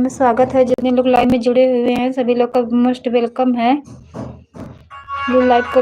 में स्वागत है। जितने लोग लाइव में जुड़े हुए हैं सभी लोग का मोस्ट वेलकम है। लाइव को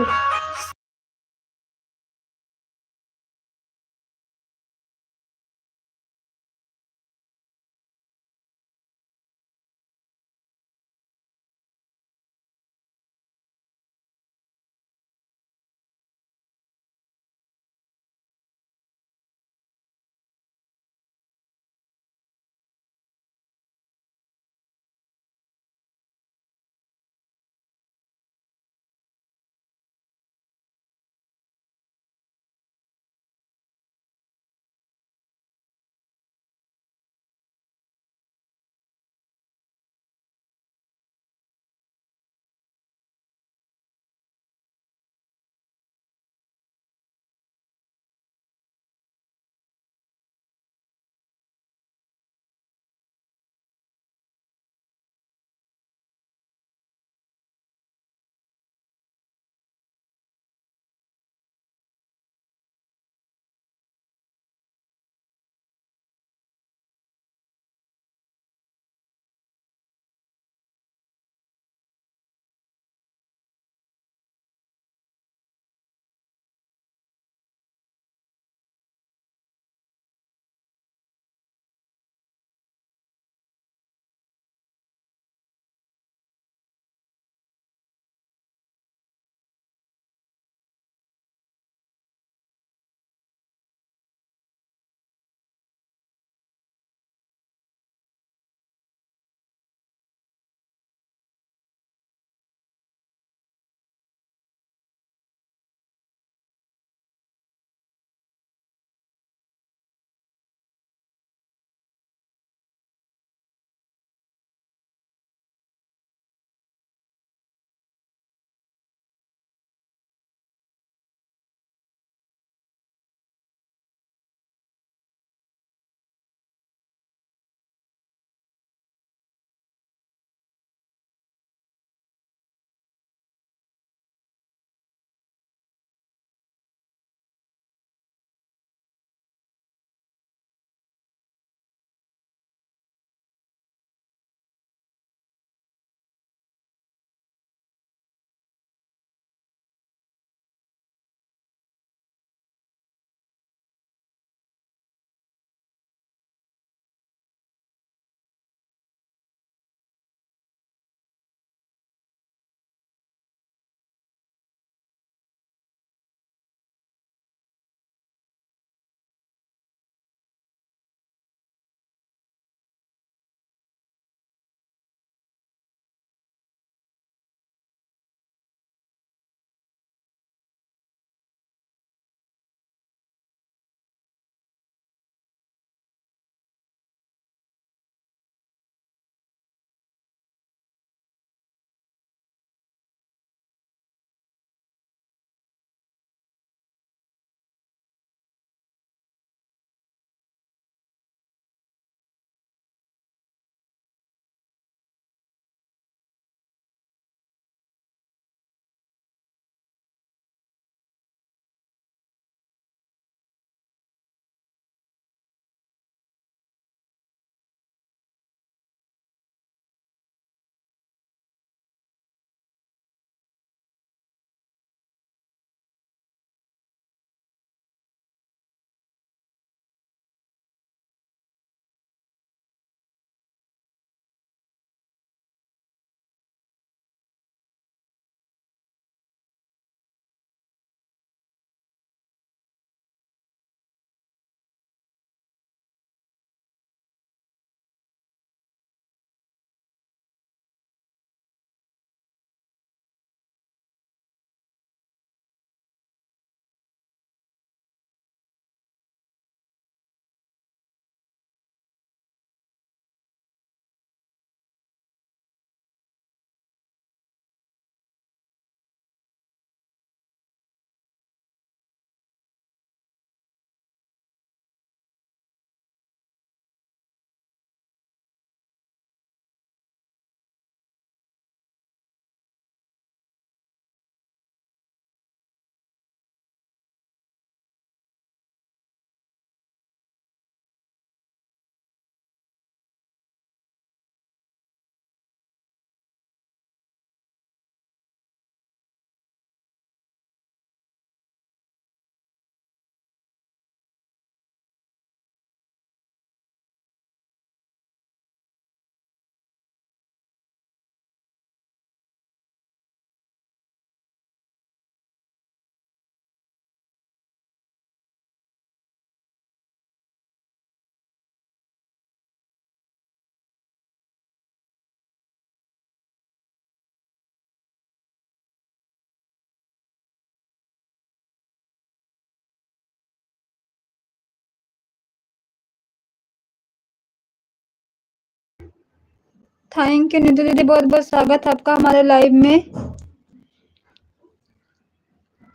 थैंक यू नीतू दीदी, बहुत बहुत स्वागत है आपका हमारे लाइव में।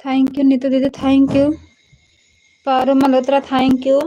थैंक यू नीतू दीदी, thank you. Paru Malhotra, thank you.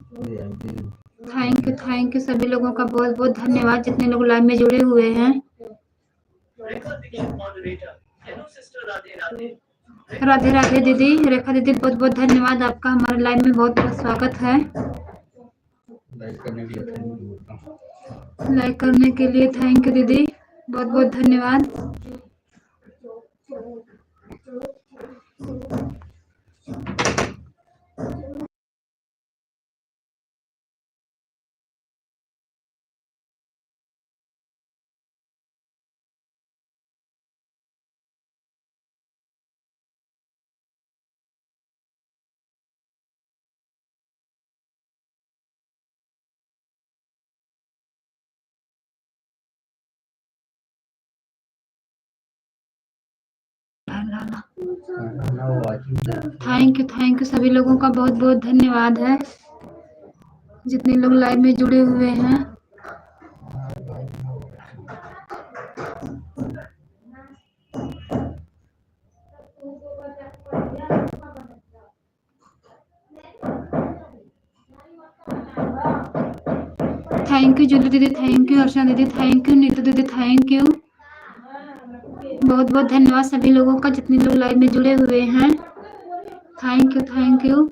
Thank you सभी लोगों का बहुत बहुत धन्यवाद जितने लोग लाइव में जुड़े हुए हैं। राधे राधे दीदी, रेखा दीदी बहुत बहुत धन्यवाद आपका, हमारे लाइव में बहुत बहुत स्वागत है। लाइक करने के लिए थैंक यू दीदी, बहुत बहुत धन्यवाद। थैंक यू सभी लोगों का बहुत बहुत धन्यवाद है जितने लोग लाइव में जुड़े हुए हैं। थैंक यू जूली दीदी, थैंक यू अर्चना दीदी, थैंक यू नीतू दीदी, थैंक यू, बहुत बहुत धन्यवाद सभी लोगों का जितने लोग लाइव में जुड़े हुए हैं। Thank you.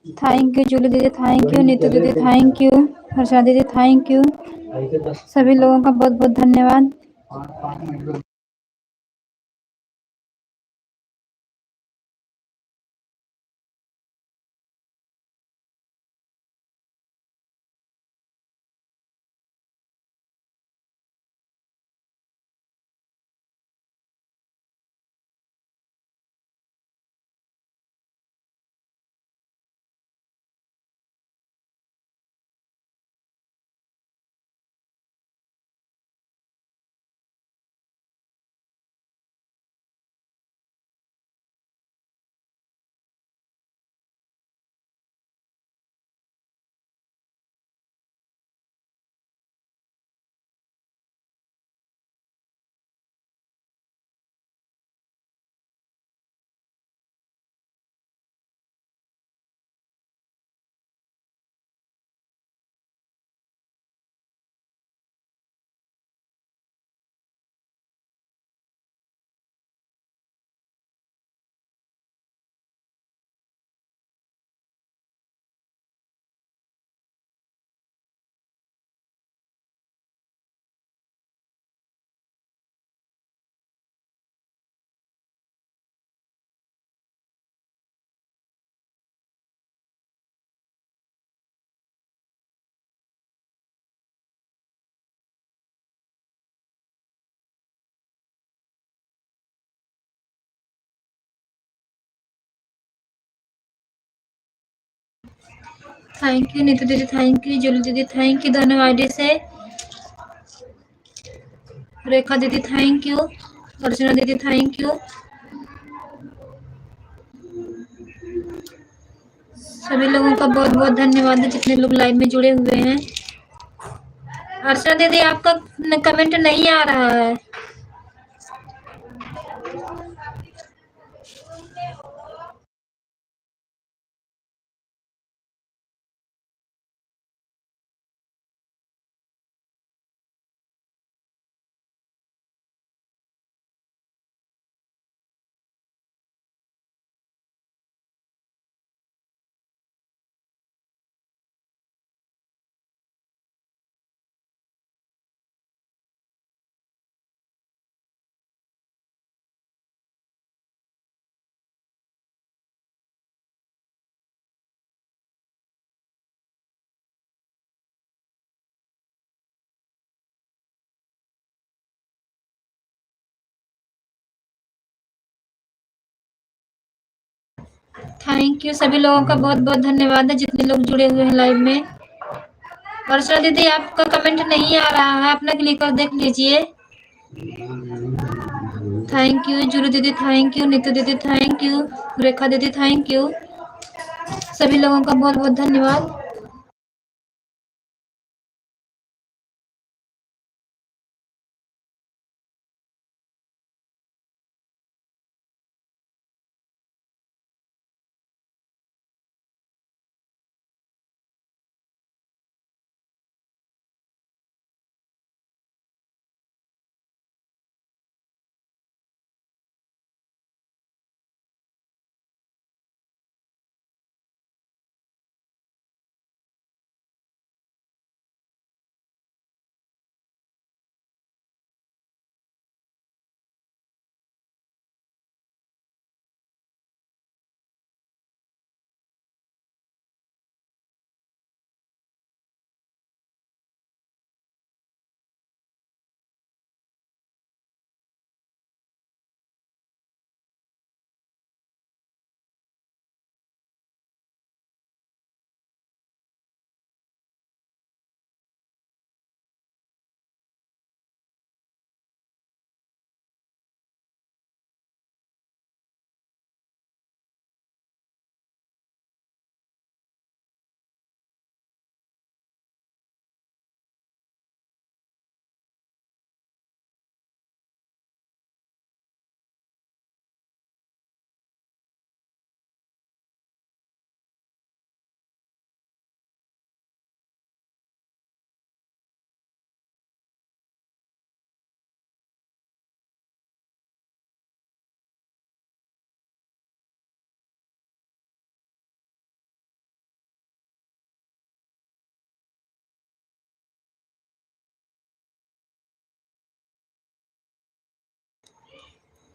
Thank you Julie दीदी, थैंक यू नीतू दीदी, थैंक यू हर्षा दीदी, थैंक यू सभी लोगों का बहुत बहुत धन्यवाद। थैंक यू नीतू दीदी, थैंक यू जूली दीदी, थैंक यू दोनों आईडी से। रेखा दीदी थैंक यू, अर्चना दीदी थैंक यू, सभी लोगों का बहुत बहुत धन्यवाद है जितने लोग लाइव में जुड़े हुए हैं। अर्चना दीदी आपका कमेंट नहीं आ रहा है। थैंक यू सभी लोगों का बहुत बहुत धन्यवाद है जितने लोग जुड़े हुए हैं लाइव में। वर्षा दीदी आपका कमेंट नहीं आ रहा है, अपना क्लिक कर देख लीजिए। थैंक यू जूली दीदी, थैंक यू नीतू दीदी, थैंक यू रेखा दीदी, थैंक यू सभी लोगों का बहुत बहुत धन्यवाद।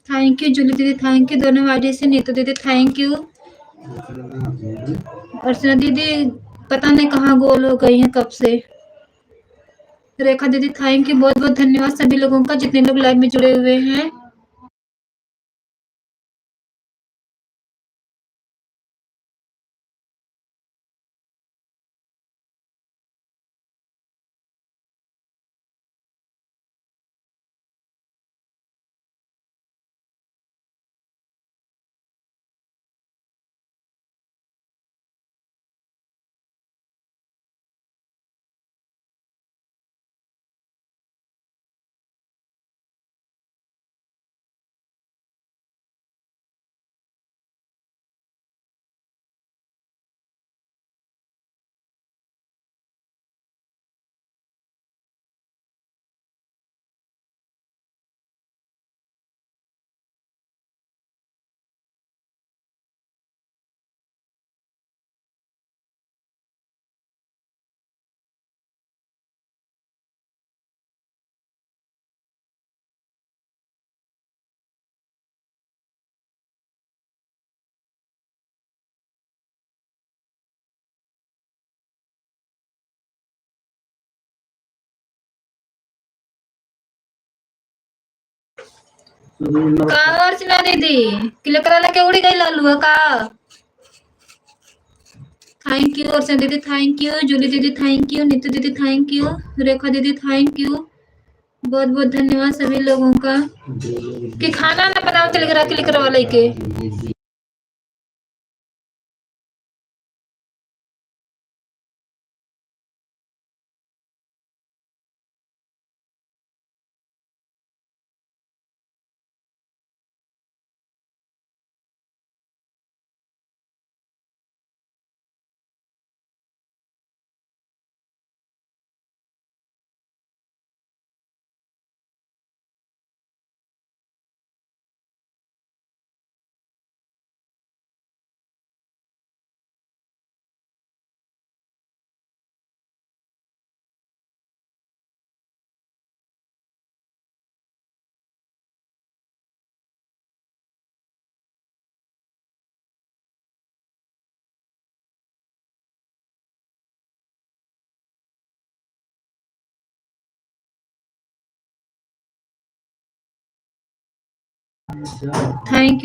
थैंक यू जूली दीदी, थैंक यू दोनों आईडी से। नीतू दीदी थैंक यू। अर्चना दीदी पता नहीं कहाँ गोल हो गई हैं कब से। रेखा दीदी थैंक यू, बहुत बहुत धन्यवाद सभी लोगों का जितने लोग लाइव में जुड़े हुए हैं। का अर्चना दीदी क्लिक करायला केवढी काही लालू का? थैंक यू अर्चना दीदी, थैंक यू जूली दीदी, थैंक यू नीतू दीदी, थैंक यू रेखा दीदी, थैंक यू। बहुत बहुत धन्यवाद सभी लोगों का। कि खाना ना बनाओ क्लिक करवा लेके।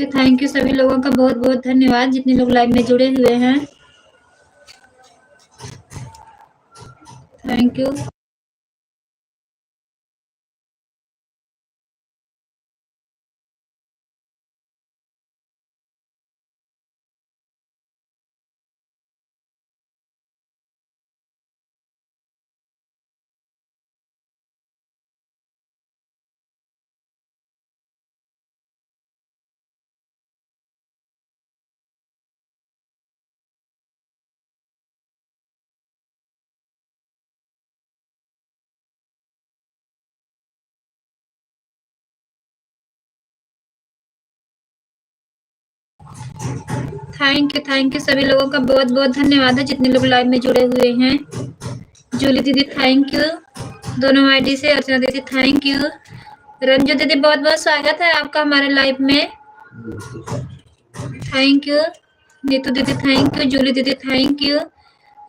थैंक यू सभी लोगों का बहुत बहुत धन्यवाद जितने लोग लाइव में जुड़े हुए हैं। Thank you. थैंक यू सभी लोगों का बहुत बहुत धन्यवाद है जितने लोग लाइव में जुड़े हुए हैं। जूली दीदी थैंक यू दोनों आईडी से। अर्चना दीदी थैंक यू। रंजू दीदी बहुत बहुत स्वागत है आपका हमारे लाइव में। थैंक यू नीतू दीदी, थैंक यू जूली दीदी, थैंक यू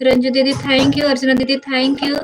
रंजू दीदी, थैंक यू अर्चना दीदी, thank you.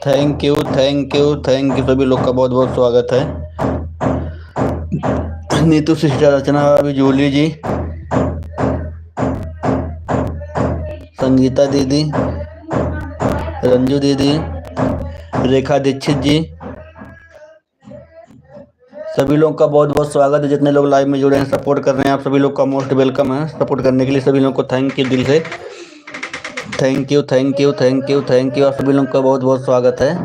Thank you thank you thank you, सभी लोग का बहुत बहुत स्वागत है। नीतू सिस्टर, रचना भाभी, जूली जी, संगीता दीदी, रंजू दीदी, रेखा दीक्षित जी, सभी लोग का बहुत बहुत स्वागत है। जितने लोग लाइव में जुड़े हैं, सपोर्ट कर रहे हैं, आप सभी लोग का मोस्ट वेलकम है। सपोर्ट करने के लिए सभी लोगों को थैंक यू दिल से। Thank you thank you thank you thank you, आप सभी लोगों का बहुत बहुत स्वागत है।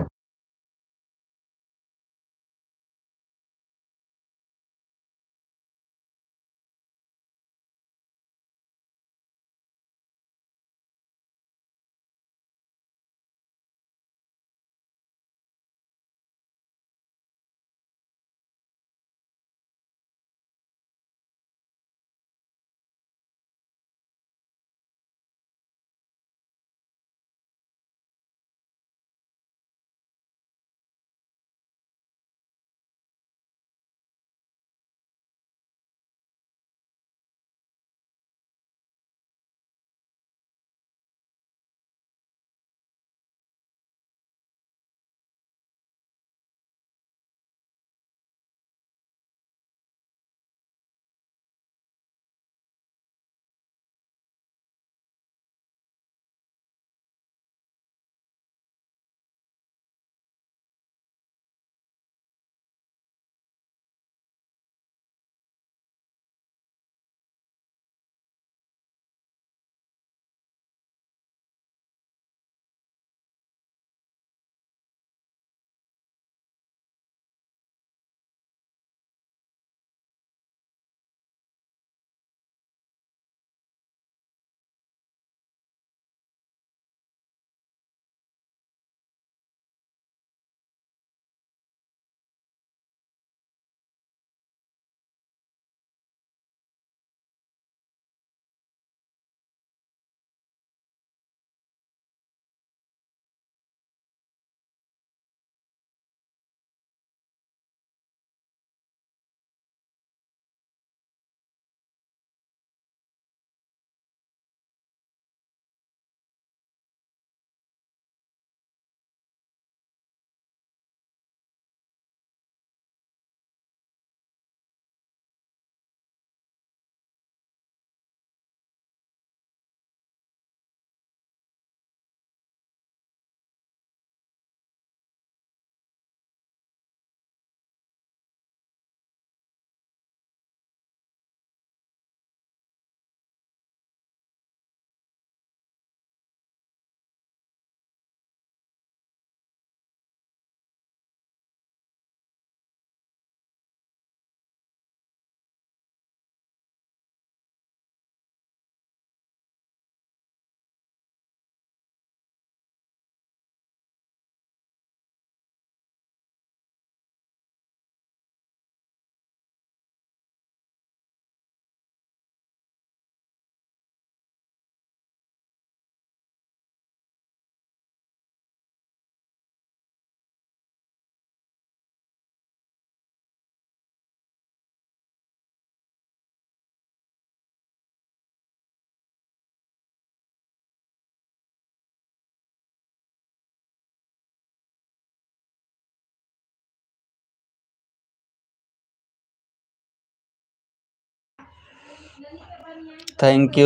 थैंक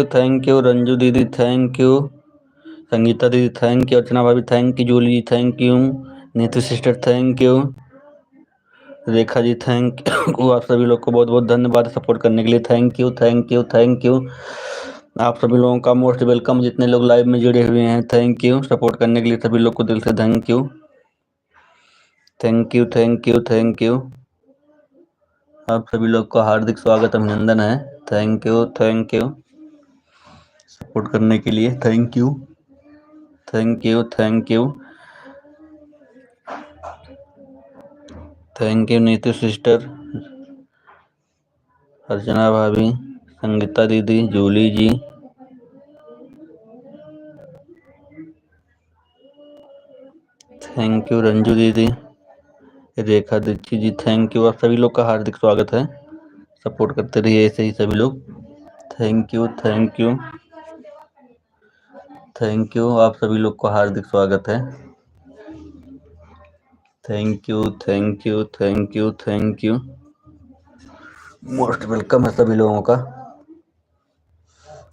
यू रंजू दीदी, थैंक यू संगीता दीदी, थैंक यू अर्चना भाभी, thank you Julie ji, thank you Neetu sister, thank you Rekha ji, thank you. आप सभी लोग को बहुत बहुत धन्यवाद सपोर्ट करने के लिए। Thank you thank you thank you, आप सभी लोगों का मोस्ट वेलकम। जितने लोग लाइव में जुड़े हुए हैं, थैंक यू सपोर्ट करने के लिए सभी लोग को दिल से thank you thank you thank you thank you. आप सभी लोग का हार्दिक स्वागत, अभिनंदन है। थैंक यू सपोर्ट करने के लिए। Thank you thank you thank you thank you Neetu sister, Archana भाभी, संगीता दीदी, Julie ji, thank you Ranju दीदी, रेखा दीक्षित जी, थैंक यू। आप सभी लोग का हार्दिक स्वागत है। सपोर्ट करते रहिए ऐसे ही सभी लोग। थैंक यू थैंक यू, आप सभी लोग को हार्दिक स्वागत है। Thank you, thank you, thank you, thank you, most welcome है सभी लोगों का।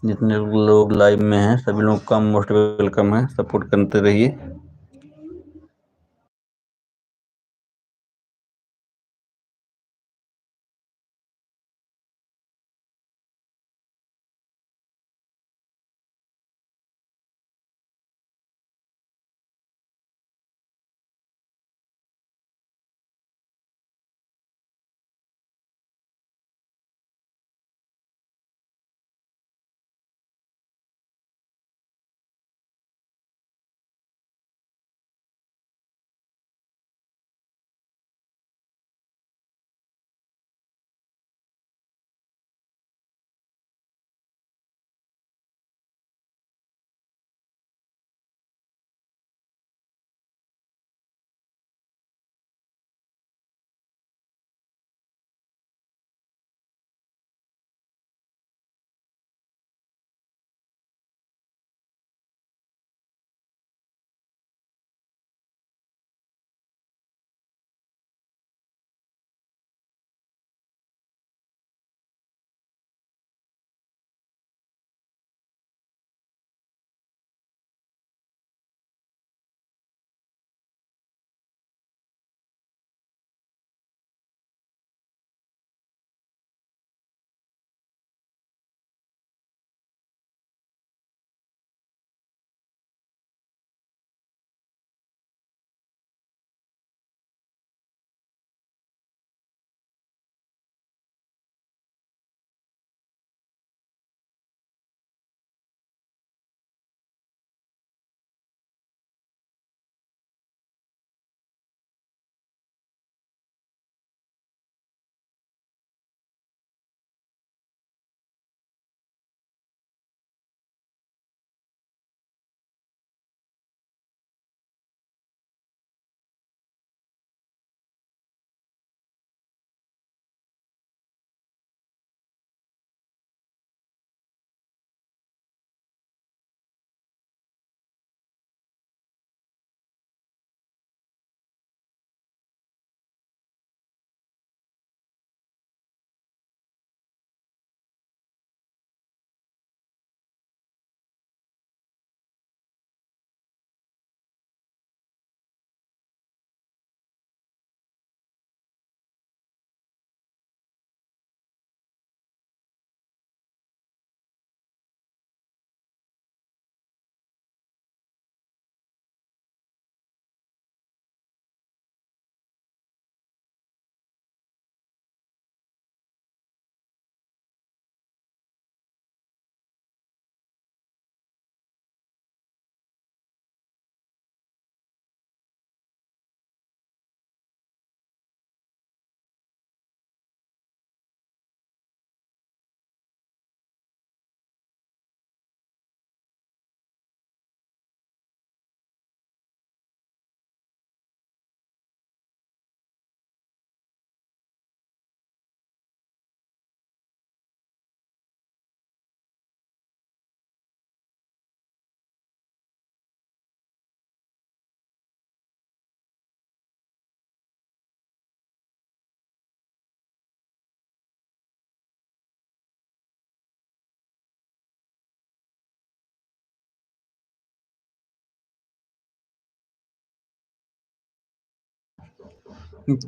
जितने लोग लाइव में हैं सभी लोगों का मोस्ट वेलकम है, सपोर्ट करते रहिए।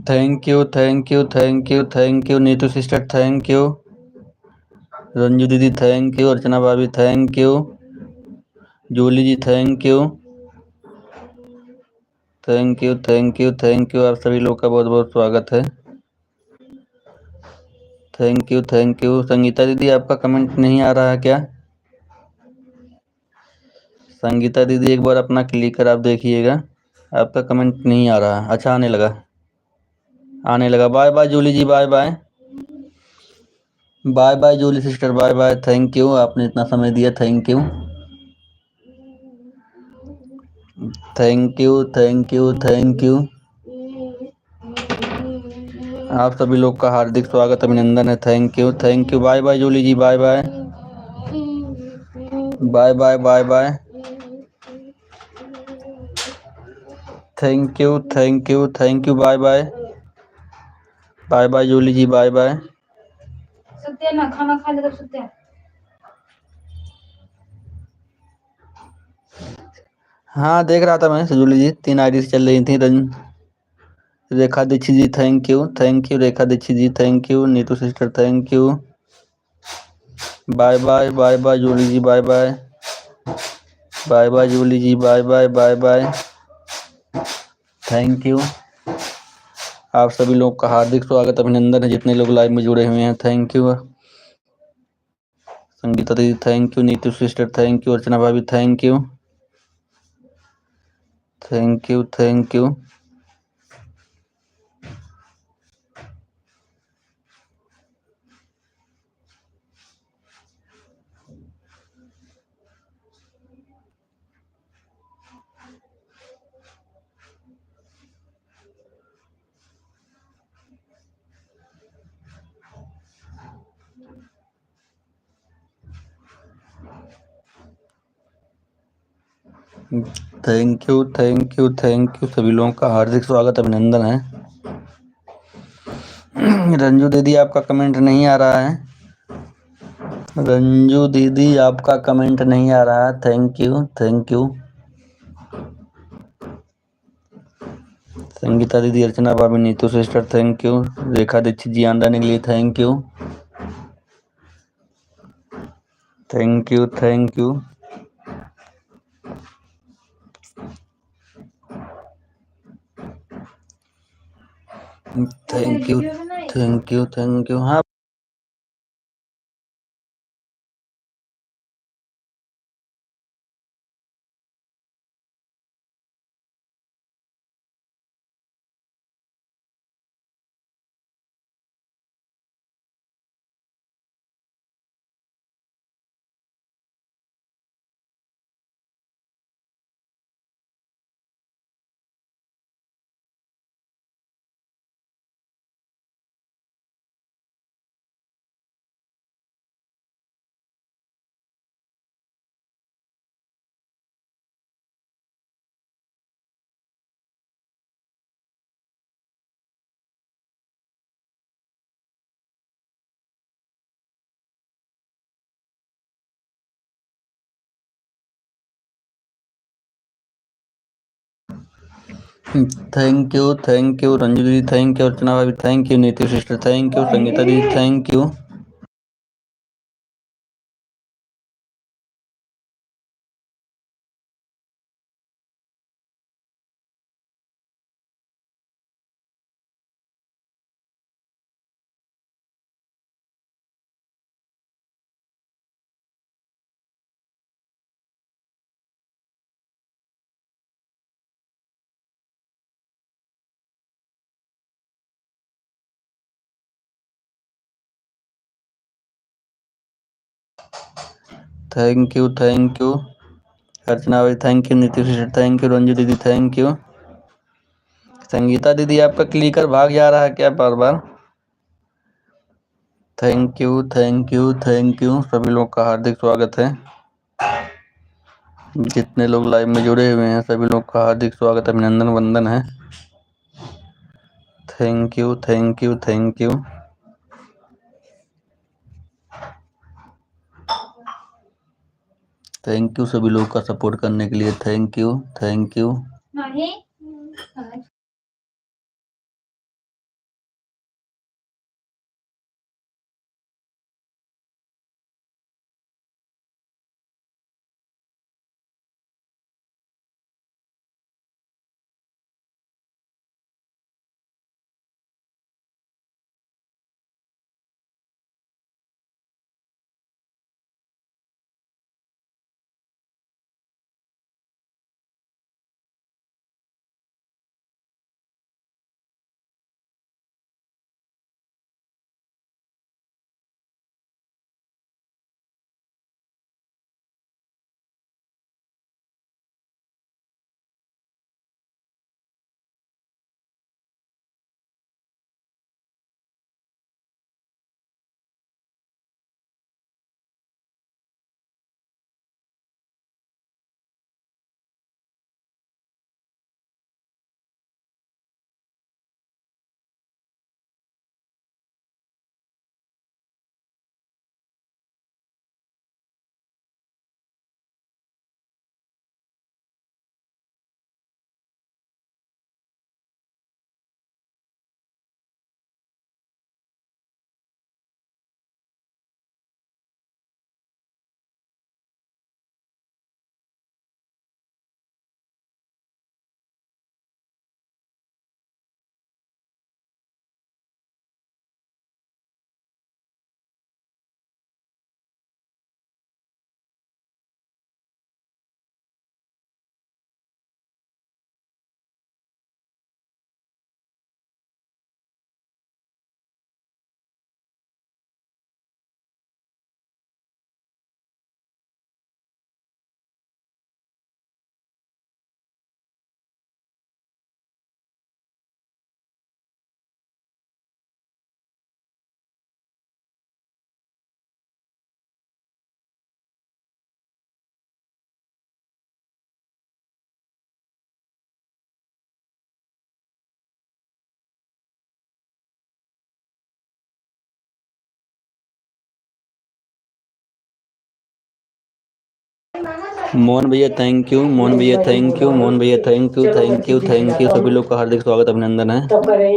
Thank you, thank you, thank you, thank you, Neetu sister thank you, Ranju दीदी थैंक यू, अर्चना भाभी thank you, Julie ji thank you, thank you, thank you, thank you, आप सभी लोग का बहुत बहुत स्वागत है। Thank you, thank you. Sangeeta दीदी आपका कमेंट नहीं आ रहा है क्या? संगीता दीदी एक बार अपना क्लिकर आप देखिएगा, आपका कमेंट नहीं आ रहा। अच्छा आने लगा, आने लगा। Bye bye Julie ji, bye bye, bye bye Julie sister, bye bye. Thank you, आपने इतना समय दिया, thank you, thank you, thank you, thank you. आप सभी लोग का हार्दिक स्वागत अभिनंदन है। Thank you, thank you, bye bye Julie ji, bye bye, bye bye, bye bye. Thank you, thank you, thank you. Bye bye, bye bye Julie ji, bye bye. Satya ना खाना खा ले तब सत्या। हाँ देख रहा था मैं जूली जी, 3 आईडी चल रही थी। Rekha Dikshit ji thank you, thank you Rekha Dikshit ji, thank you Neetu sister, thank you. Bye bye, bye bye Julie ji, bye bye, bye bye Julie ji, bye bye, bye bye, thank you. आप सभी लोग का हार्दिक स्वागत, अभिनंदन है जितने लोग लाइव में जुड़े हुए हैं, थैंक यू। संगीता दीदी thank you, Neetu sister thank you, Archana भाभी thank you, thank you, thank you. Thank you, thank you, thank you. सभी लोगों का हार्दिक स्वागत, अभिनंदन है। रंजू दीदी आपका कमेंट नहीं आ रहा है, रंजू दीदी आपका कमेंट नहीं आ रहा है, thank you, thank you. Sangeeta दीदी, अर्चना भाभी, Neetu sister thank you, Rekha Dikshit ji आने के लिए thank you, thank you, thank you. Thank you, thank you, thank you. हाँ thank you, thank you Ranju दीदी, थैंक यू अर्चना भाभी, thank you Neetu sister, thank you Sangeeta दीदी, thank you. Thank you, thank you Archana भाई, thank you Neetu sister, thank you Ranju दीदी, thank you. Sangeeta दीदी आपका clicker भाग जा रहा है क्या बार बार? Thank you, thank you, thank you. सभी लोग का हार्दिक स्वागत है, जितने लोग लाइव में जुड़े हुए हैं सभी लोग का हार्दिक स्वागत, अभिनंदन, वंदन है। Thank you, thank you, thank you. Thank you सभी लोग का सपोर्ट करने के लिए, थैंक यू, थैंक यू। नहीं मोहन भैया थैंक यू, मोहन भैया थैंक यू, मोहन भैया thank you, thank you, thank you. सभी लोग का हार्दिक स्वागत अभिनंदन है।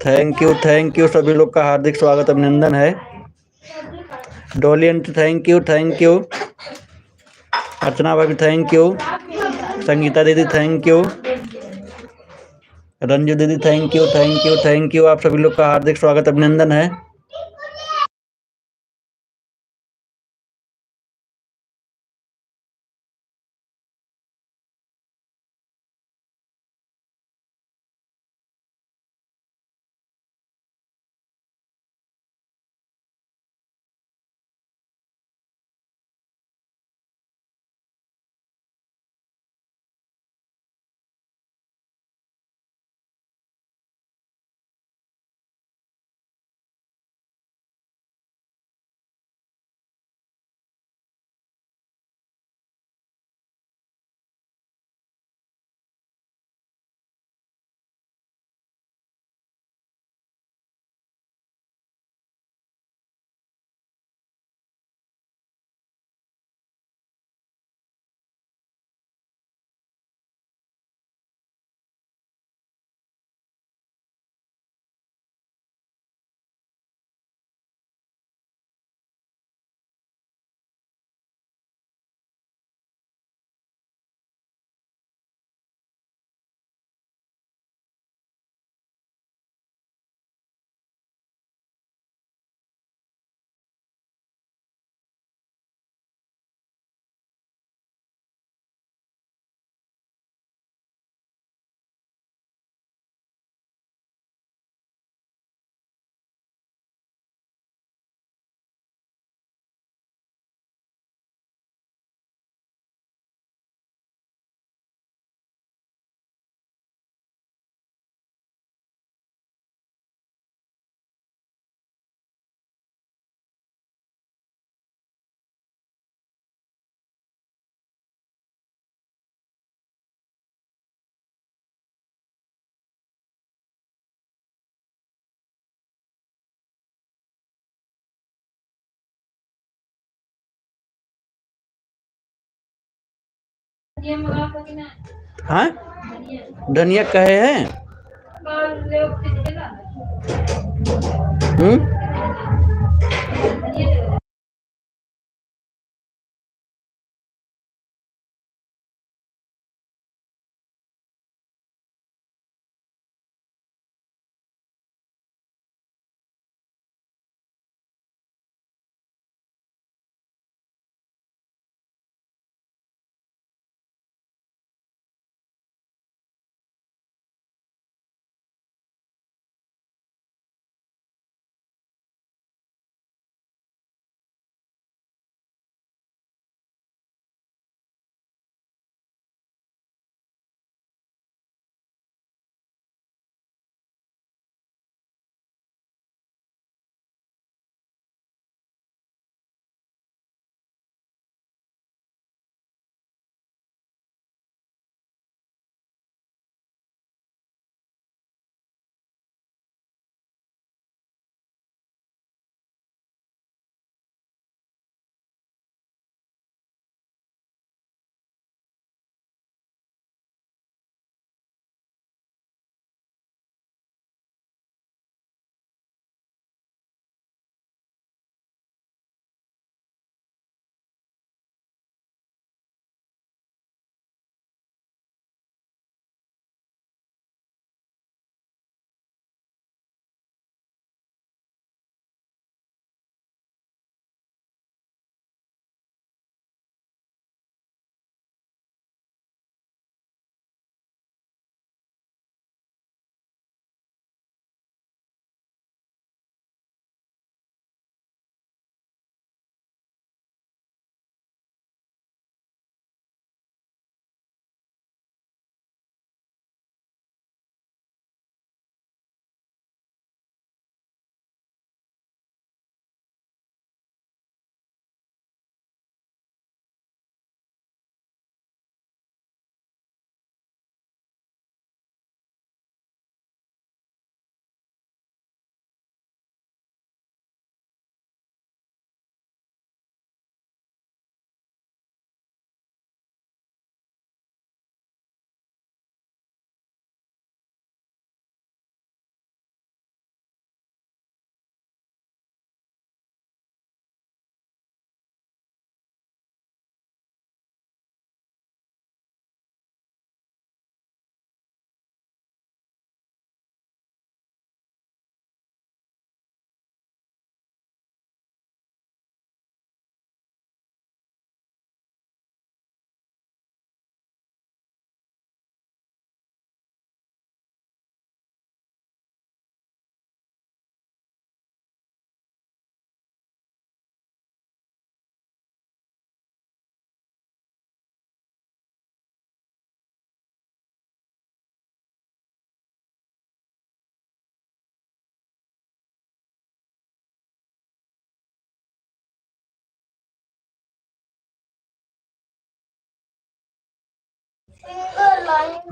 थैंक यू सभी लोग का हार्दिक स्वागत अभिनंदन है। Dolly aunty thank you. Archana भाभी थैंक यू। संगीता दीदी थैंक यू। रंजू दीदी थैंक यू। आप सभी लोग का हार्दिक स्वागत अभिनंदन है। हाँ धनिया कहे हैं।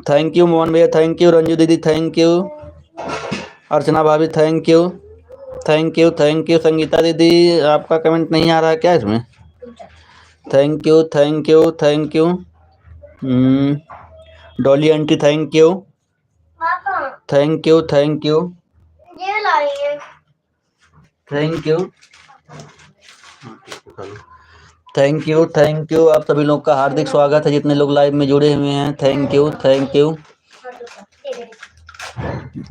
थैंक यू मोहन भैया, थैंक यू रंजू दीदी, थैंक यू अर्चना भाभी, thank you thank you thank you. Sangeeta दीदी आपका कमेंट नहीं आ रहा है क्या इसमें? Thank you thank you thank you. Dolly aunty thank you thank you thank you thank you thank you. आप सभी लोग का हार्दिक स्वागत है, जितने लोग लाइव में जुड़े हुए हैं। Thank you thank you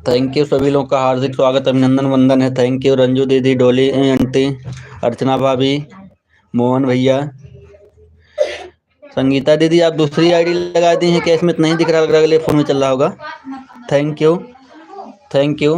thank you. सभी लोग का हार्दिक स्वागत, अभिनंदन, वंदन है। थैंक यू रंजू दीदी, डोली आंटी, अर्चना भाभी, मोहन भैया। संगीता दीदी आप दूसरी आईडी लगा दी हैं क्या? इसमें तो नहीं दिख रहा, लग रहा है अगले फोन में चल रहा होगा। Thank you thank you.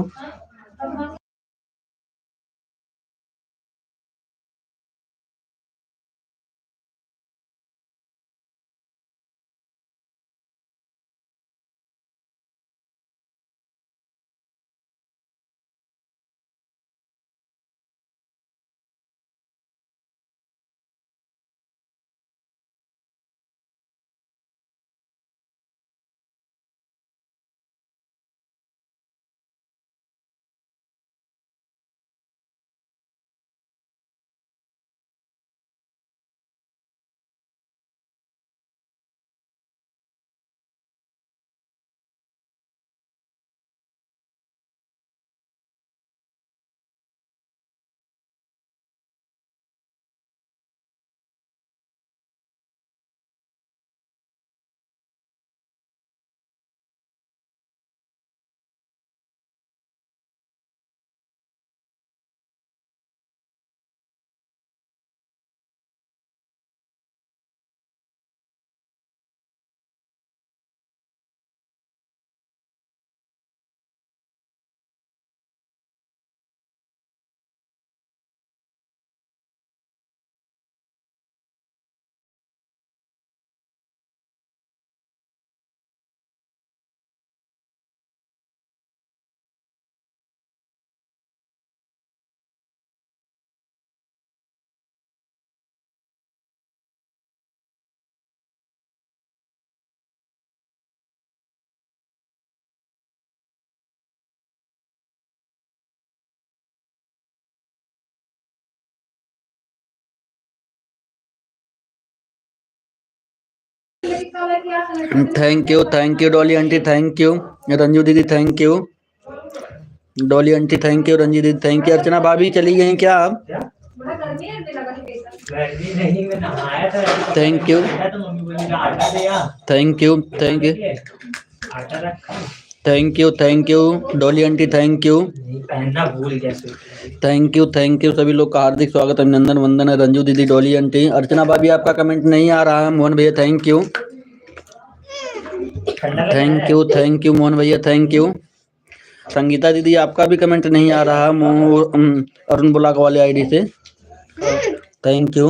Thank you Dolly aunty, thank you Ranju दीदी, thank you Dolly aunty, thank you Ranju दीदी, थैंक यू। अर्चना भाभी चली गई क्या आप? Thank you thank you thank you thank you thank you Dolly aunty, thank you thank you. सभी लोग का हार्दिक स्वागत, अभिनंदन, वंदन है। रंजू दीदी, डॉली आंटी, अर्चना भाभी आपका कमेंट नहीं आ रहा है। मोहन भैया thank you thank you Mohan भैया, थैंक यू। संगीता दीदी आपका भी कमेंट नहीं आ रहा अरुण बुलाक वाले आईडी से। Thank you.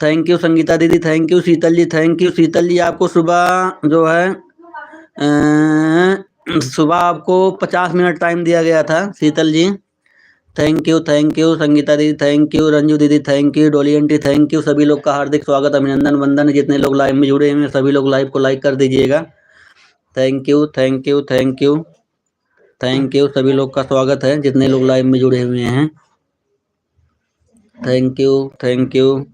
Thank you Sangeeta दीदी, thank you Sheetal ji, thank you Sheetal ji. आपको सुबह जो है सुबह आपको 50 मिनट टाइम दिया गया था शीतल जी। थैंक यू संगीता दीदी, थैंक यू रंजू दीदी, थैंक यू डोली आंटी, थैंक यू। सभी लोग का हार्दिक स्वागत, अभिनंदन, वंदन। जितने लोग लाइव में जुड़े हुए हैं सभी लोग लाइव को लाइक कर दीजिएगा। Thank you thank you thank you thank you. सभी लोग का स्वागत है जितने लोग लाइव में जुड़े हुए हैं। Thank you thank you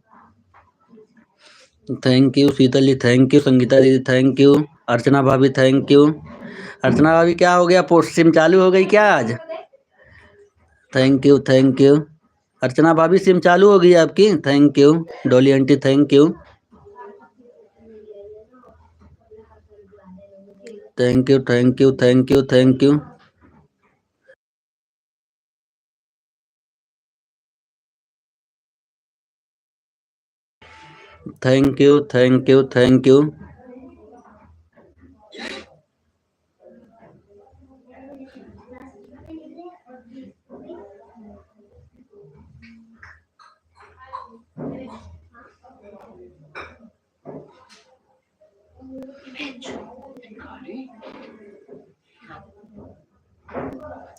thank you Sheetal ji, thank you Sangeeta दीदी, थैंक यू अर्चना भाभी, थैंक यू। अर्चना भाभी क्या हो गया, पोस्ट सिम चालू हो गई क्या आज? थैंक यू अर्चना भाभी, सिम चालू हो गई आपकी? Thank you Dolly aunty, thank you thank you thank you thank you thank you. Thank you thank you thank you.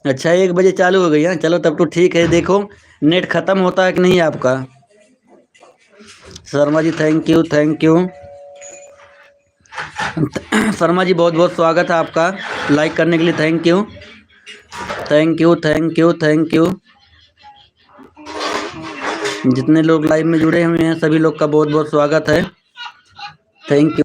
अच्छा 1 बजे चालू हो गई है, चलो तब तो ठीक है। देखो नेट खत्म होता है कि नहीं आपका। Sharma ji thank you thank you. Sharma ji बहुत बहुत स्वागत है आपका, लाइक करने के लिए thank you thank you thank you thank you. जितने लोग लाइव में जुड़े हुए हैं सभी लोग का बहुत बहुत स्वागत है। Thank you.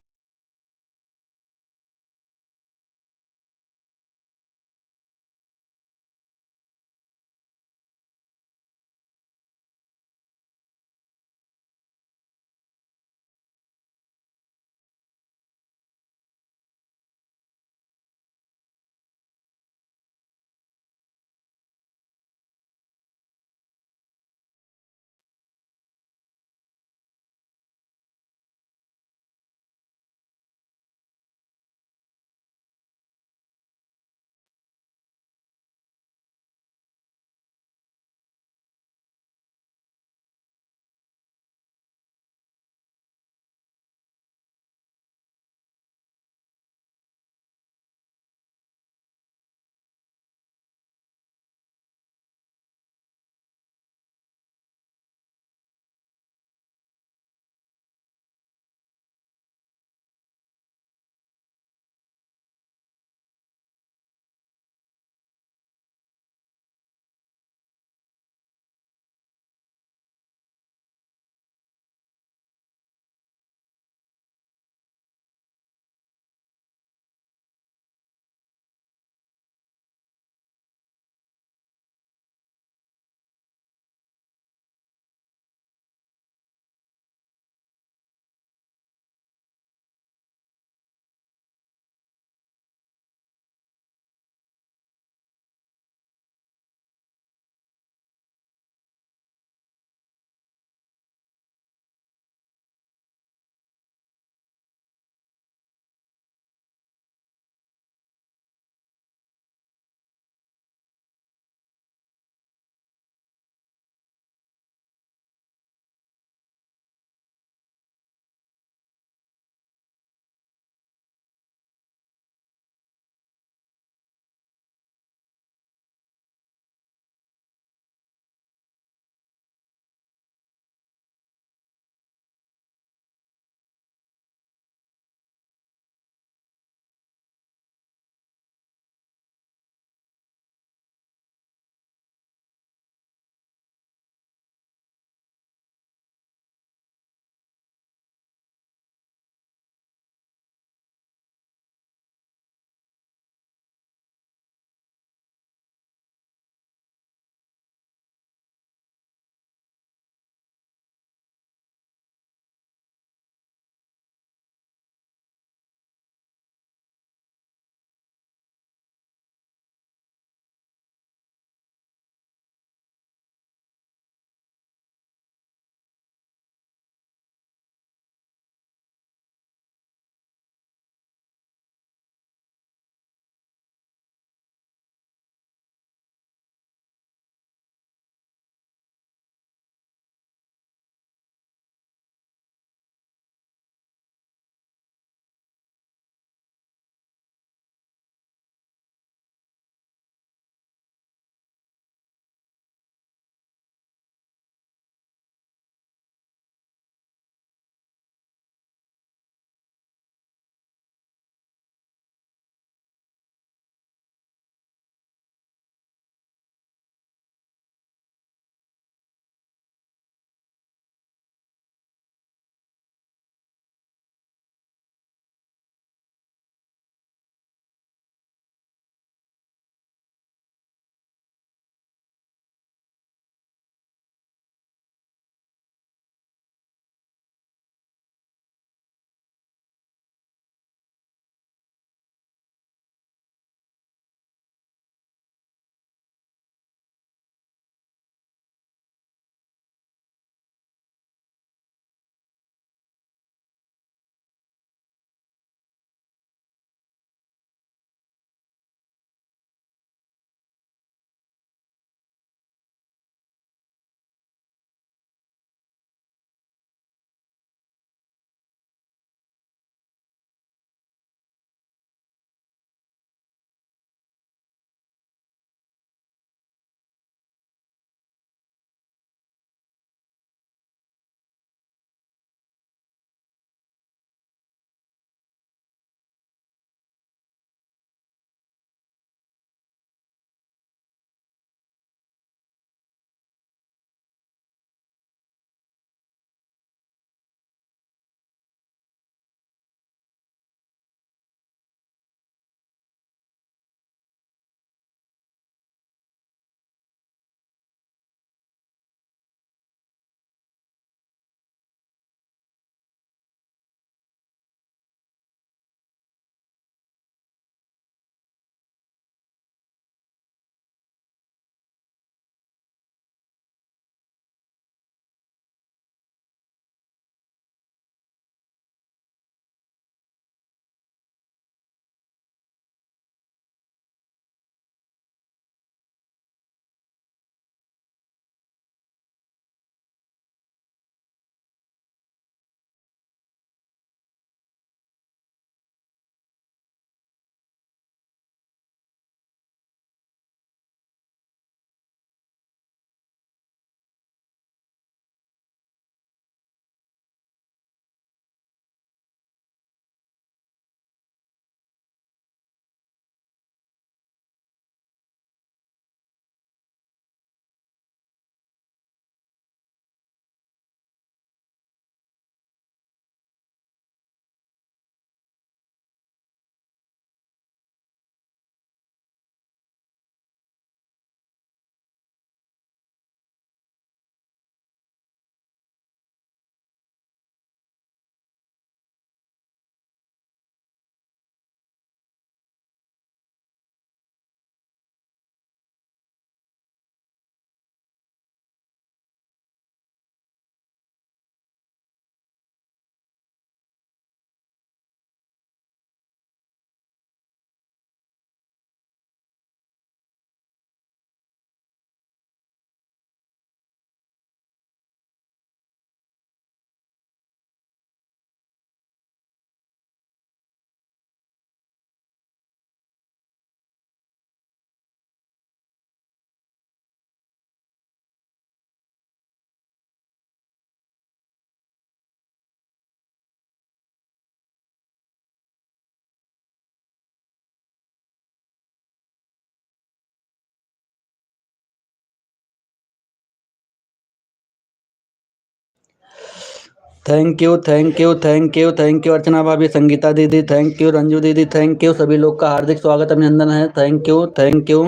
Thank you thank you thank you thank you Archana भाभी, संगीता दीदी थैंक यू, रंजू दीदी थैंक यू, सभी लोग का हार्दिक स्वागत अभिनंदन है। Thank you thank you.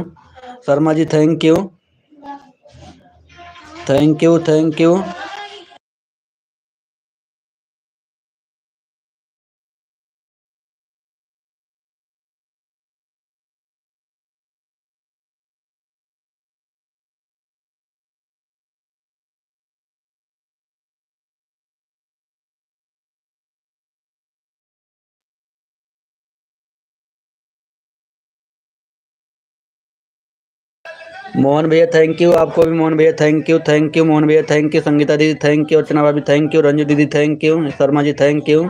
Sharma ji thank you thank you thank you. Mohan भैया थैंक यू, आपको भी मोहन भैया थैंक यू मोहन भैया थैंक यू, संगीता दीदी थैंक यू, अर्चना भाभी थैंक यू, रंजू दीदी thank you, Sharma ji thank you.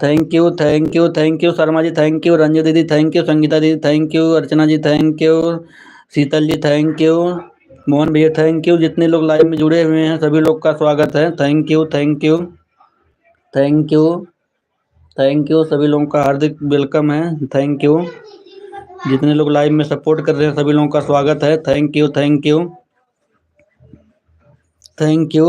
Thank you Sharma ji, thank you Ranju दीदी, थैंक यू संगीता दीदी, thank you Archana ji, thank you Sheetal ji, thank you Mohan भैया, थैंक यू। जितने लोग लाइव में जुड़े हुए हैं सभी लोग का स्वागत है। Thank you thank you thank you thank you, सभी लोगों का हार्दिक वेलकम है। Thank you. जितने लोग लाइव में सपोर्ट कर रहे हैं सभी लोगों का स्वागत है। Thank you thank you thank you.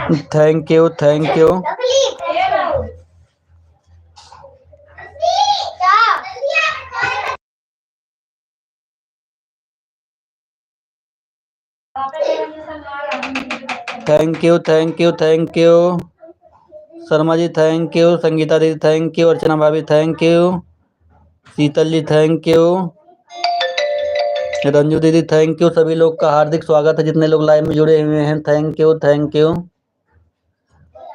Thank you thank you thank you thank you thank you Sharma ji thank you, Sangeeta दीदी थैंक यू, अर्चना भाभी thank you, Sheetal ji thank you, Ranju दीदी थैंक यू। सभी लोग का हार्दिक स्वागत है जितने लोग लाइव में जुड़े हुए हैं। Thank you thank you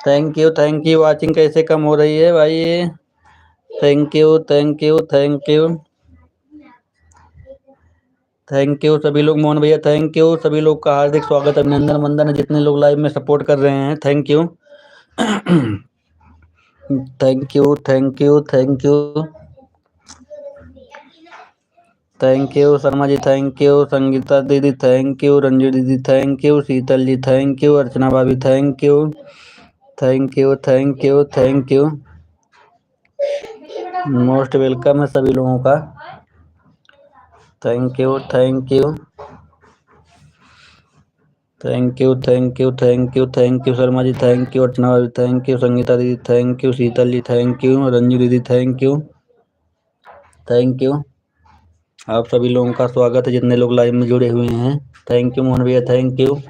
thank you thank you. Watching कैसे कम हो रही है भाई? Thank you thank you thank you thank you सभी लोग। मोहन भैया थैंक यू। सभी लोग का हार्दिक स्वागत, अभिनंदन वंदन है जितने लोग लाइव में सपोर्ट कर रहे हैं। Thank you thank you thank you thank you thank you Sharma ji thank you, Sangeeta दीदी थैंक यू, रंजू दीदी thank you, Sheetal ji thank you, Archana भाभी thank you thank you thank you thank you. Most welcome है सभी लोगों का। Thank you thank you thank you thank you thank you thank you Sharma ji thank you, Archana भाभी thank you, Sangeeta दीदी thank you, Sheetal ji thank you, Ranju दीदी thank you thank you. आप सभी लोगों का स्वागत है जितने लोग लाइव में जुड़े हुए हैं। थैंक यू मोहन भैया thank you.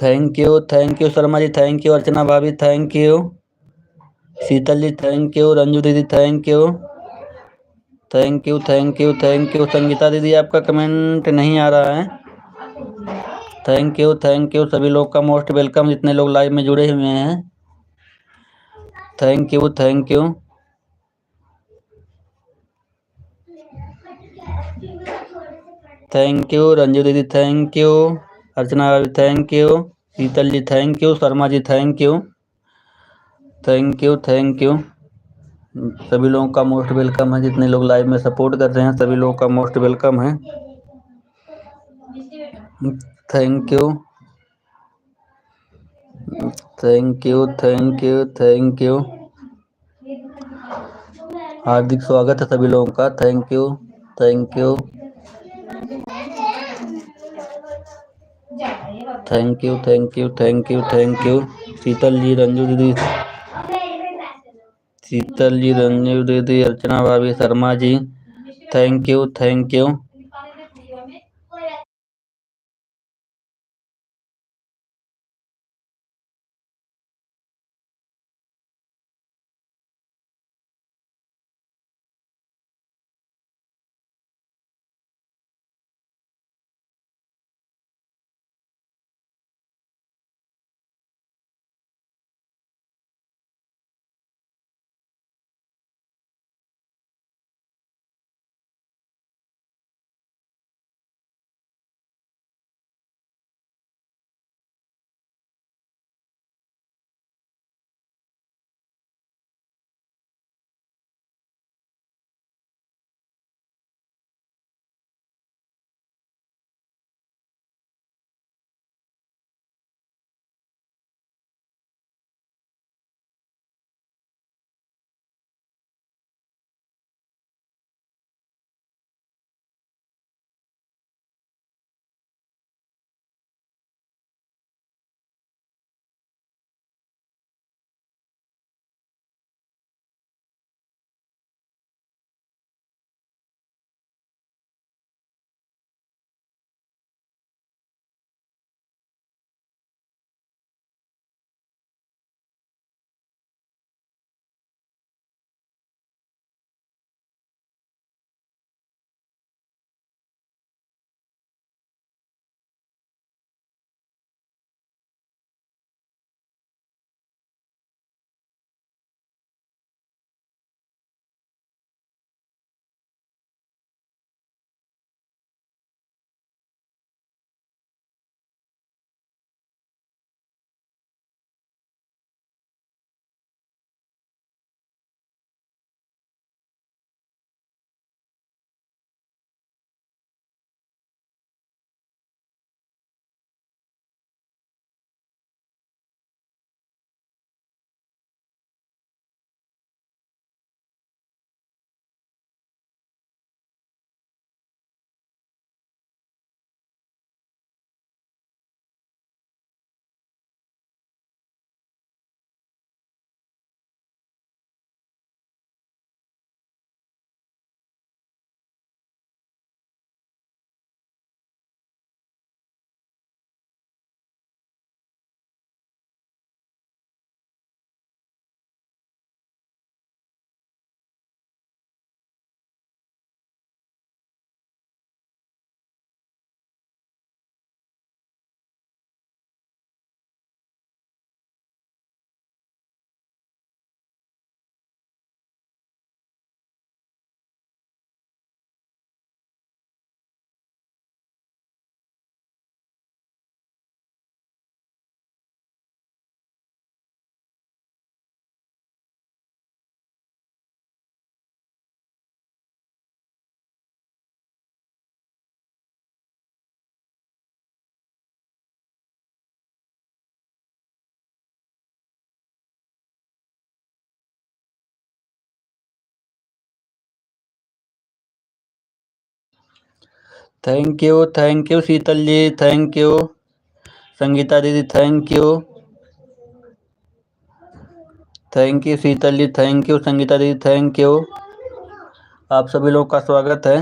Thank you Sharma ji, thank you Archana भाभी, thank you Sheetal ji, thank you Ranju दीदी, थैंक यू संगीता दीदी, आपका कमेंट नहीं आ रहा है। थैंक यू सभी लोग का मोस्ट वेलकम, जितने लोग लाइव में जुड़े हुए हैं। थैंक यू रंजू दीदी, थैंक यू अर्चना भाभी, thank you Sheetal ji, thank you Sharma ji, thank you सभी लोगों का मोस्ट वेलकम है। जितने लोग लाइव में सपोर्ट कर रहे हैं सभी लोगों का मोस्ट वेलकम है। थैंक यू हार्दिक स्वागत है सभी लोगों का। थैंक यू शीतल जी, रंजू दीदी, अर्चना भाभी, Sharma ji, thank you Sheetal ji, thank you Sangeeta दीदी, thank you Sheetal ji, thank you Sangeeta दीदी, थैंक यू आप सभी लोगों का स्वागत है।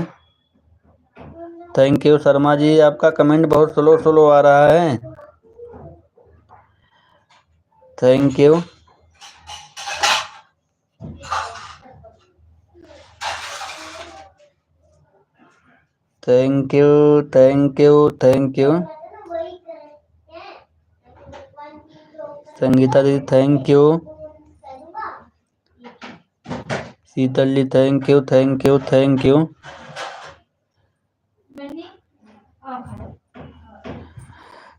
थैंक यू शर्मा जी, आपका कमेंट बहुत स्लो आ रहा है। Thank you. Thank you, thank you, thank you. Sangeeta दीदी thank you. Sheetal ji thank you, thank you, thank you.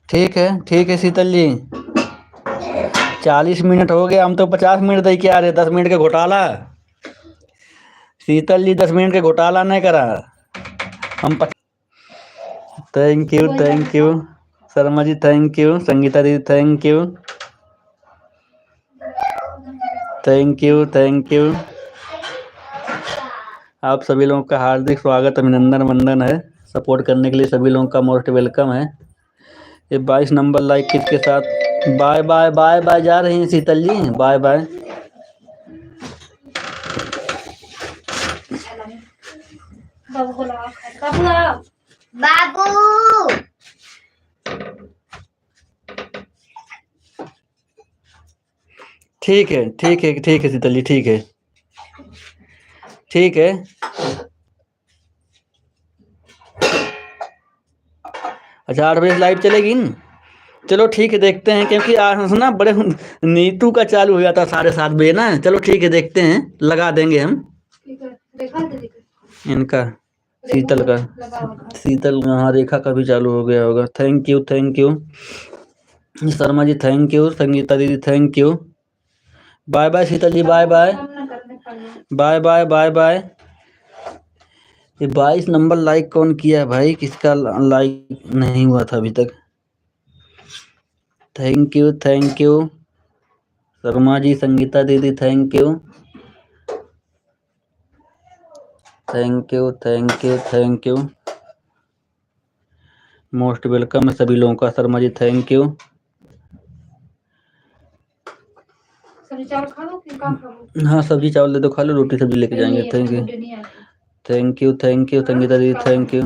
ठीक है शीतल जी। 40 मिनट हो गए, हम तो 50 मिनट दे के आ रहे, 10 मिनट का घोटाला। शीतल जी 10 मिनट के घोटाला नहीं करा हम। Thank you, thank you. Sharma ji thank you. Sangeeta दीदी thank you, thank you, thank you. आप सभी लोगों का हार्दिक स्वागत, अभिनंदन, वंदन है। सपोर्ट करने के लिए सभी लोगों का मोस्ट वेलकम है। ये 22 नंबर लाइक किसके साथ? बाय बाय बाय बाय जा रही हैं शीतल जी, बाय बाय। बाबू ठीक है, ठीक है, ठीक है शीतल जी, ठीक है, ठीक है। अच्छा 8 बजे लाइव चलेगी न? चलो ठीक है, देखते हैं, क्योंकि आज ना बड़े नीतू का चालू हो जाता 7:30 बजे ना। चलो ठीक है, देखते हैं, लगा देंगे हम इनका। शीतल का, शीतल, हाँ रेखा का भी चालू हो गया होगा। Thank you, thank you. Sharma ji thank you. Sangeeta दीदी thank you. Bye bye Sheetal ji, bye bye bye bye bye bye. ये 22 नंबर लाइक कौन किया है भाई? किसका लाइक नहीं हुआ था अभी तक? Thank you, thank you. Sharma ji, Sangeeta दीदी thank you, thank you, thank you, thank you. Most welcome है सभी लोगों का। Sharma ji thank you. हाँ सब्जी चावल दे दो, खा लो, रोटी सब्जी लेके जाएंगे। Thank you, thank you, thank you. Sangeeta दीदी thank you.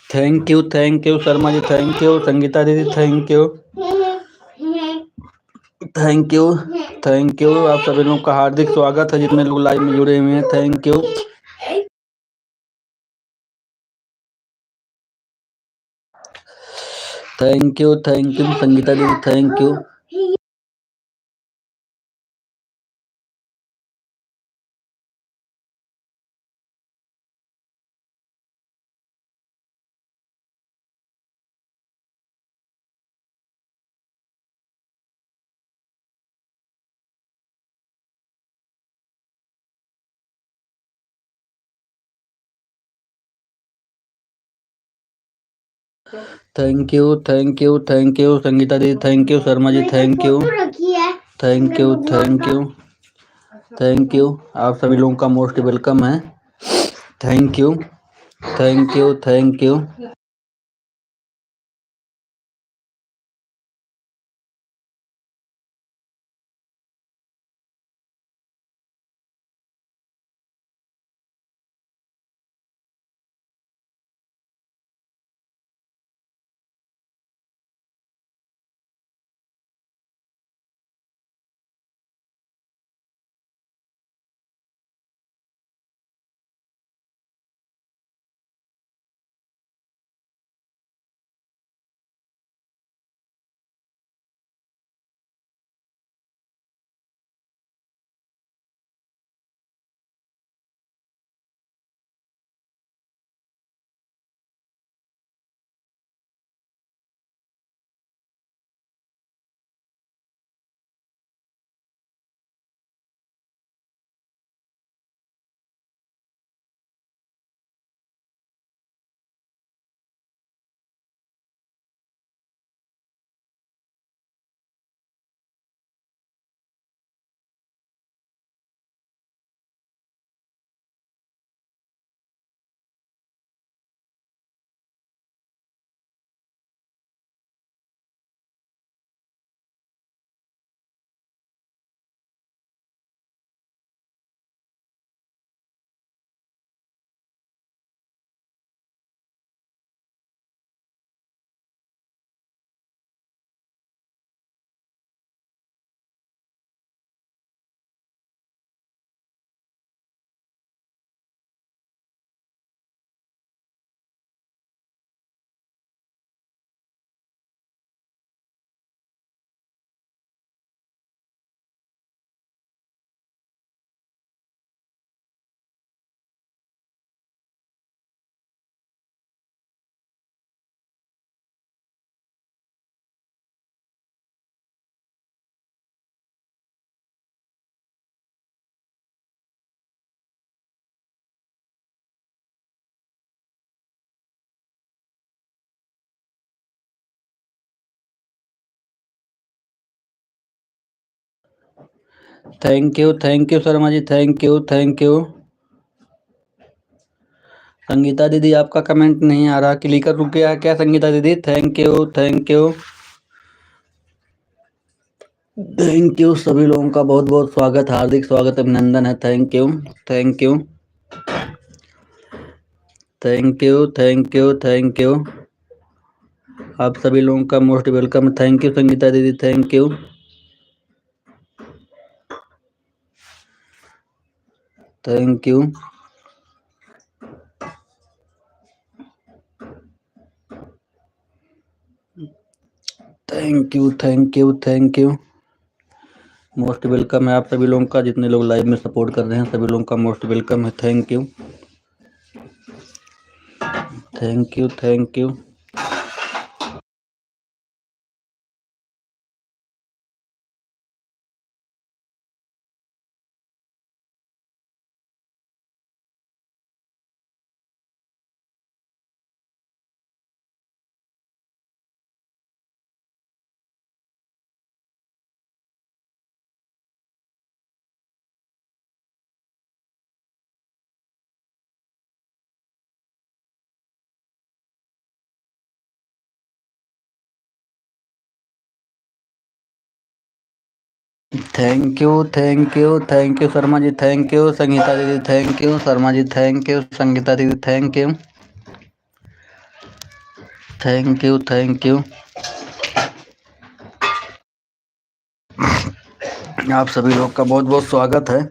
Thank you Sharma ji, thank you Sangeeta दीदी, थैंक यू थैंक यू। आप सभी लोगों का हार्दिक स्वागत है, जितने लोग लाइव में जुड़े हुए हैं, thank you. Thank you Sangeeta दीदी, thank you. Thank you Sangeeta दीदी, thank you Sharma ji, thank you thank you. आप सभी लोगों का मोस्ट वेलकम है, thank you thank you. Thank you Sharma ji, thank you. Sangeeta दीदी, आपका कमेंट नहीं आ रहा, क्लिकर रुक गया है क्या संगीता दीदी? थैंक यू सभी लोगों का बहुत बहुत स्वागत, हार्दिक स्वागत, अभिनंदन है, थैंक यू थैंक यू। आप सभी लोगों का most welcome, thank you Sangeeta दीदी, thank you thank you thank you. Most welcome है आप सभी लोगों का, जितने लोग लाइव में सपोर्ट कर रहे हैं सभी लोगों का मोस्ट वेलकम है, thank you thank you. Thank you Sharma ji, thank you Sangeeta दीदी, thank you Sharma ji, thank you Sangeeta दीदी, thank you thank you, thank you. आप सभी लोग का बहुत बहुत स्वागत है।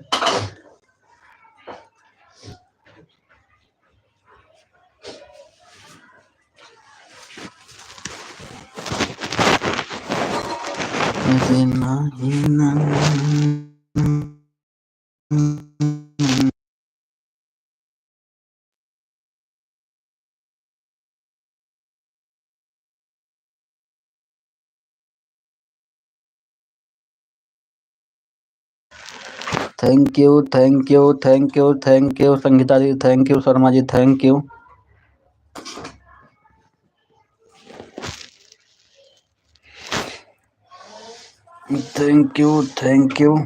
Thank you, thank you, thank you, thank you Sangeeta ji, thank you Sharma ji, thank you. Thank you, thank you.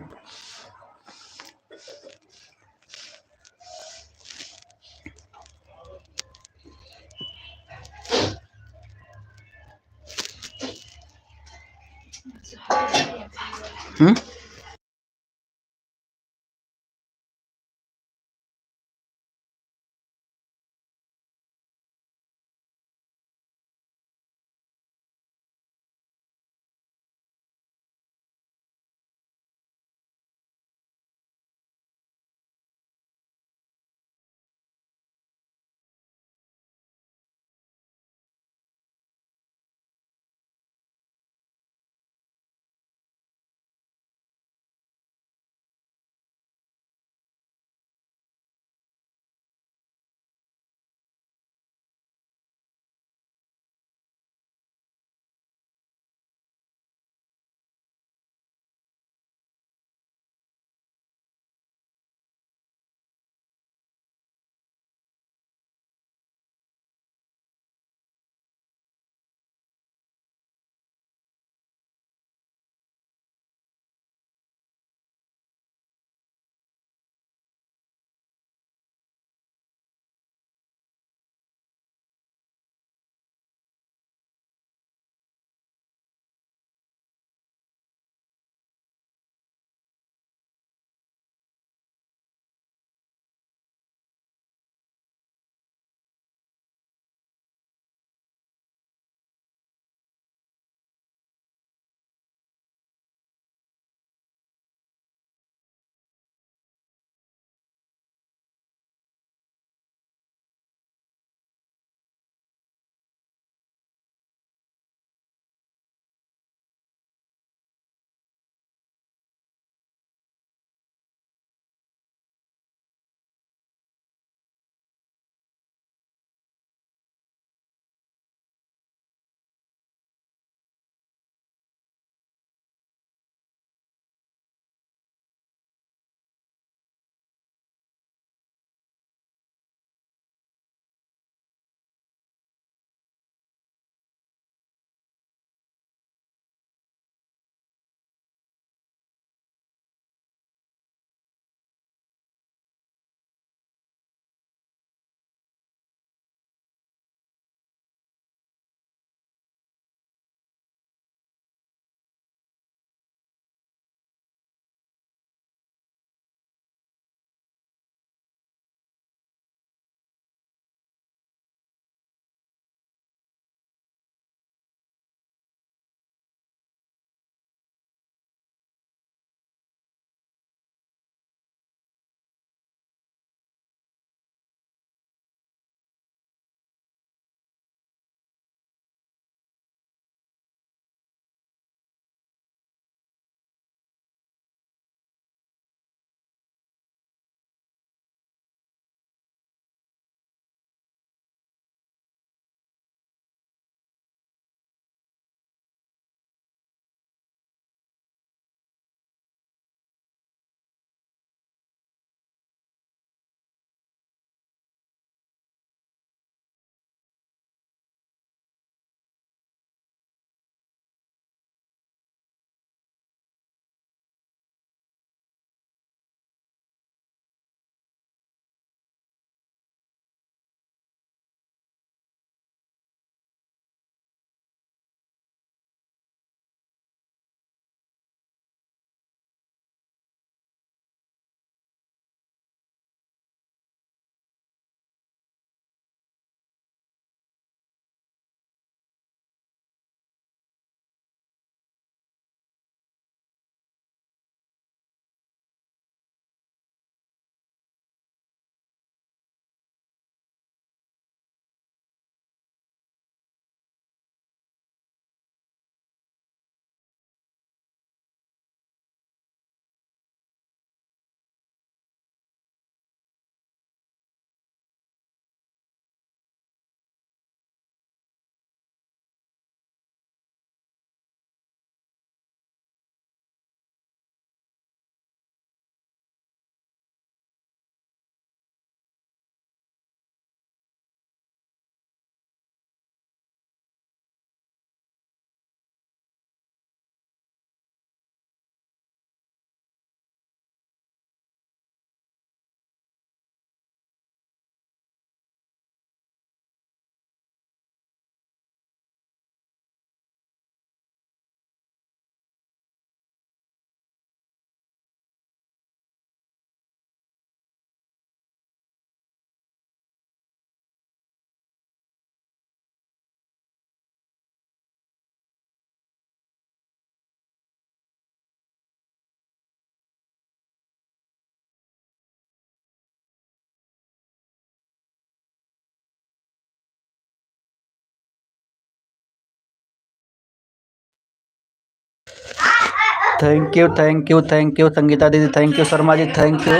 Thank you thank you thank you Sangeeta दीदी, thank you Sharma ji, thank you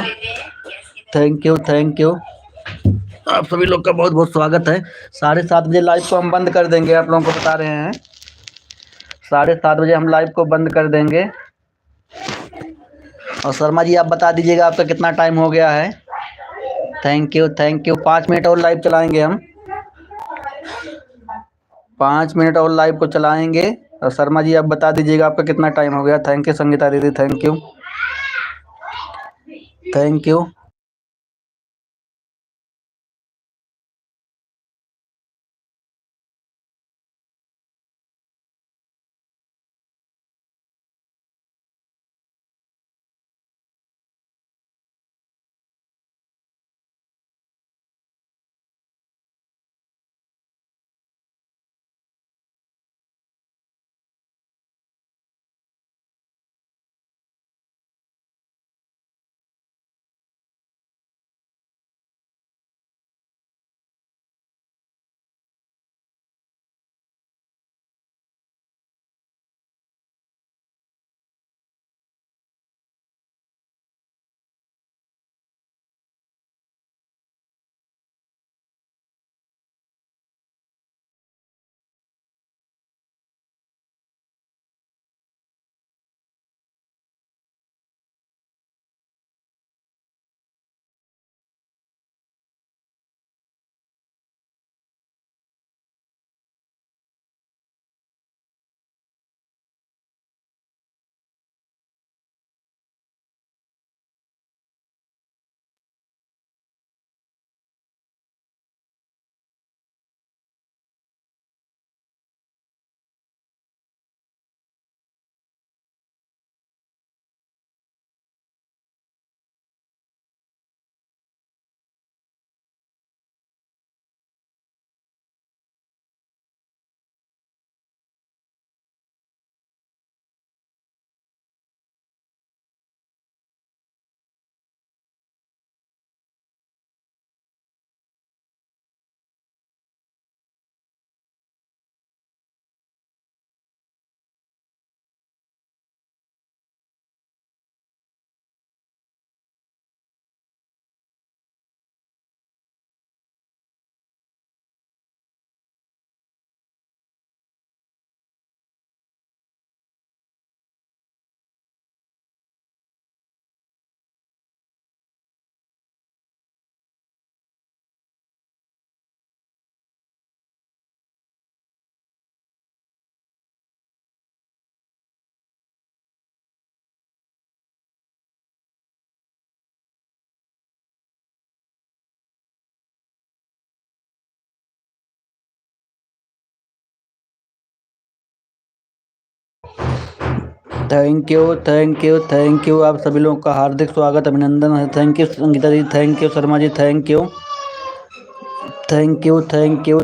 thank you thank you. आप सभी लोग का बहुत बहुत स्वागत है। 7:30 बजे लाइव को हम बंद कर देंगे, आप लोगों को बता रहे हैं। 7:30 बजे हम लाइव को बंद कर देंगे। और शर्मा जी आप बता दीजिएगा आपका कितना टाइम हो गया है। Thank you thank you. 5 minute और लाइव चलाएंगे हम, 5 मिनट और लाइव को चलाएंगे। और शर्मा जी आप बता दीजिएगा आपका कितना टाइम हो गया। थैंक यू संगीता दीदी, thank you thank you. Thank you thank you thank you. आप सभी लोगों का हार्दिक स्वागत, अभिनंदन है। Thank you Sangeeta ji, thank you Sharma ji, thank you thank you thank you.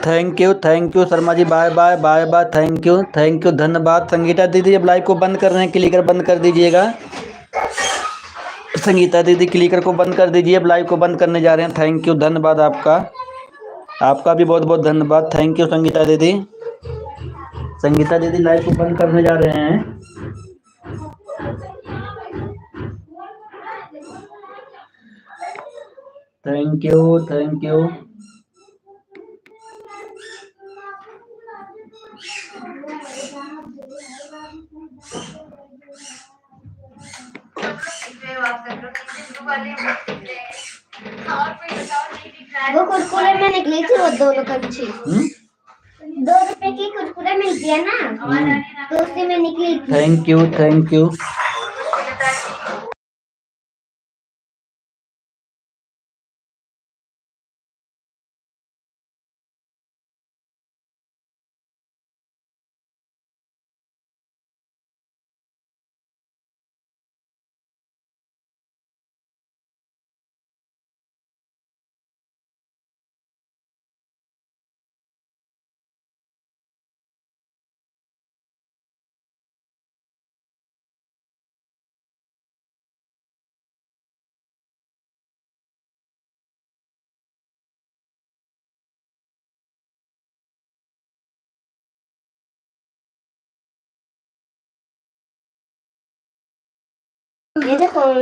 Thank you Sharma ji, bye bye bye bye, thank you धन्यवाद। संगीता दीदी अब लाइव को बंद कर रहे हैं, क्लिकर बंद कर दीजिएगा। संगीता दीदी क्लिकर को बंद कर दीजिए, अब लाइव को बंद करने जा रहे हैं। थैंक यू, धन्यवाद आपका, आपका भी बहुत बहुत धन्यवाद। थैंक यू संगीता दीदी। संगीता दीदी लाइव को बंद करने जा रहे हैं। Thank you. वो कुरकुरे में निकली थी, वो 2 कच्ची 2 रुपए की कुरकुरे मिलती है ना, तो उसी में निकली थी। Thank you.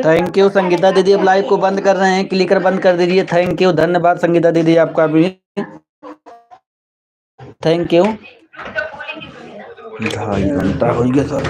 Thank you Sangeeta दीदी, अब लाइव को बंद कर रहे हैं, क्लिकर बंद कर दीजिए। थैंक यू, धन्यवाद संगीता दीदी, आपका भी थैंक यू। 2.5 घंटा हो गया सर।